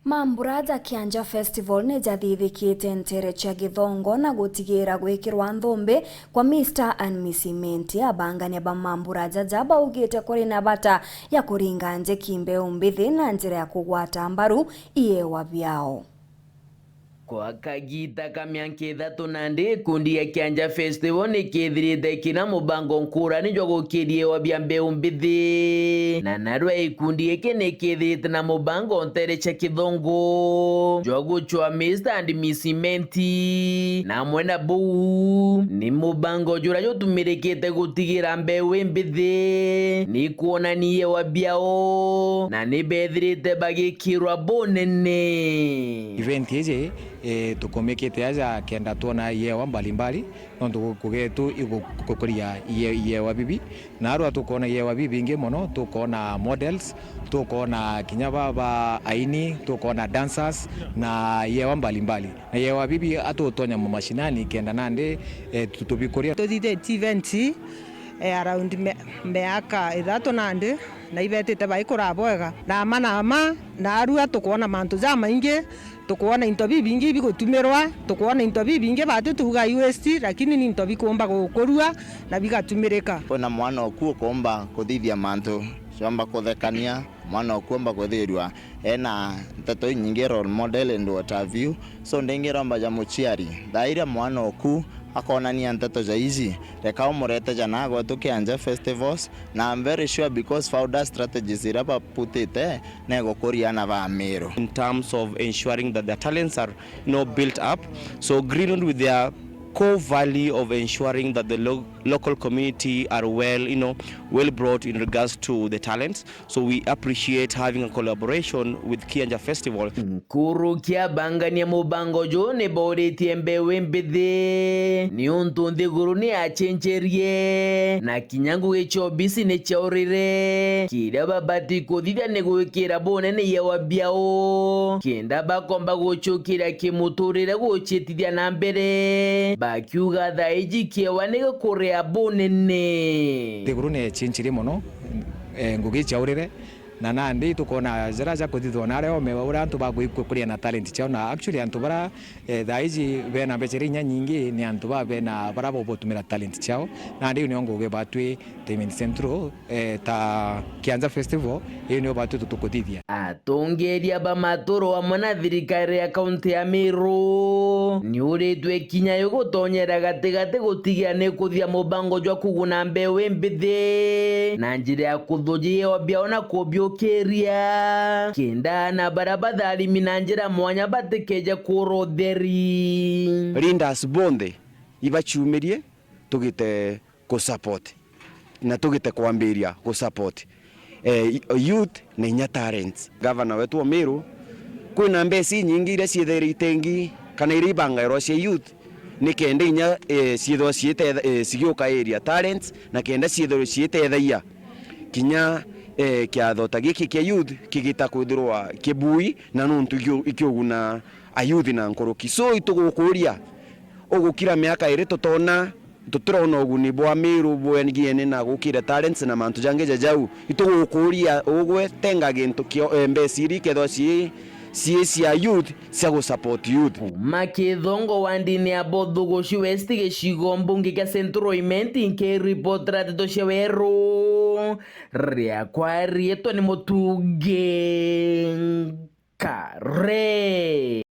Mambura za Kianja Festival ni jathithikite ntere cha githongo na gutigira gwikirwa nthumbi kwa Mr and Miss Menti abangania ba mambura jaja baugite kuri na bata ya kuringa nje kimbeu mbithi na njira ya kugwata mbaru iyewa byao. Kwa kagita kamyanke ithatu nandi kundi ya Kianja Festival ni kithirite kina mubango nkurani jwa gukiriewa bya mbeu mbithi na narwa ikundi eke ni kithirite na mubango ntere cha kithongo jwa guchwa Mr and Miss Menti na mwena buu ni mubango jura jutumirikite gutigira mbeu mbithi ni kuonanie wa byao na ni bethirite bagikirwa bonene. Event hizi tukomekete aja kenda tuona yewa mbalimbali ndo kugetu igukuria yewa bibi na arwa tukona yewa bibi ingi mono tukona models tukona kinyaba ba aini tukona dancers na yewa mbalimbali na yewa bibi atutonya mu mashinani kenda nande tutubikuria tuzite event around meaka ithatu nande na ibetete baikora bwega na manama na arua tukona mantu za maingi tukuona into bibingi bigutumirwa tukuona into bibingi batu tuga UST lakini ni into bikomba gukurua na bigatumirika ona mwana okuo komba kuthithia mantu shamba kuthekania mwana okuomba kuthirwa ena nteto nyingi role model and what have you so ndengiromba ja muchiari thaira mwana oku akonania nteto za hizi reka umurete jana gwa Kianja Festivals na I'm very sure because founder strategies iraba putite nego kuriana ba mero in terms of ensuring that their talents are built up. So Greenwood with their core value of ensuring that the local community are well brought in regards to the talents. So we appreciate having a collaboration with Kianja Festival. Nkuru kia bangania mubango jo ne bode tiembe wembithi ni untundi guru ni achencherie na kinyangu echo bisi ne chaurire kida babati kodithia ne gwikira bonene yewa byao kenda bakomba guchukira kimuturire guchitithia na mbere bakiuga thaiji kiewa nige kurea bonene teguru ne chinchiri mono ngugi chaurire na nandi tukona zira za kuthithwa na reo mewa ura antu baguikuria na talent chao na actually antu bara thaiji bena becerinya nyingi ni antu ba bena bara botumira talent chao na ndi ni ngugi batwi Timing Central ta Kianja Festival ni batu tutukutithia atongeria ba matoro wa mwana thirikari ya kaunti ya Meru ni uritwe kinya yugutonyera gatigate gutigia ne kuthia mubango jwa kuguna mbeu mbithi na njira ya kuthujia obyao na kubyukiria kenda na barabara alimi na njira mwanya batekeja kurotheri Leaders bonde ibachumirie tugite ko support na tugite kwambiria ko support youth na inya talents. Governor wetu wa Meru kwina mbesi nyingi ire cietheri itengi kana iri bangero cia youth ni kende inya cietho ciete cigioka area talents na kenda cietho cietethaia kinya kiathota giki kia youth kigita kwithirwa kibui na nuntu ikiuguna a youth na nkoroki so itugukuria ugukira miaka iri tutona tutirona uguni bwa Meru bwengiene na gukira talents na mantu jange jajau itugukuria ugwe tenga gintu kio mbesiri ketho cia youth cia go support youth makithongo wandini abothugo shi west gicigo mbunge ka Central Imenti nke report ratito sheweru ria kwa rieto ni mutuge kare.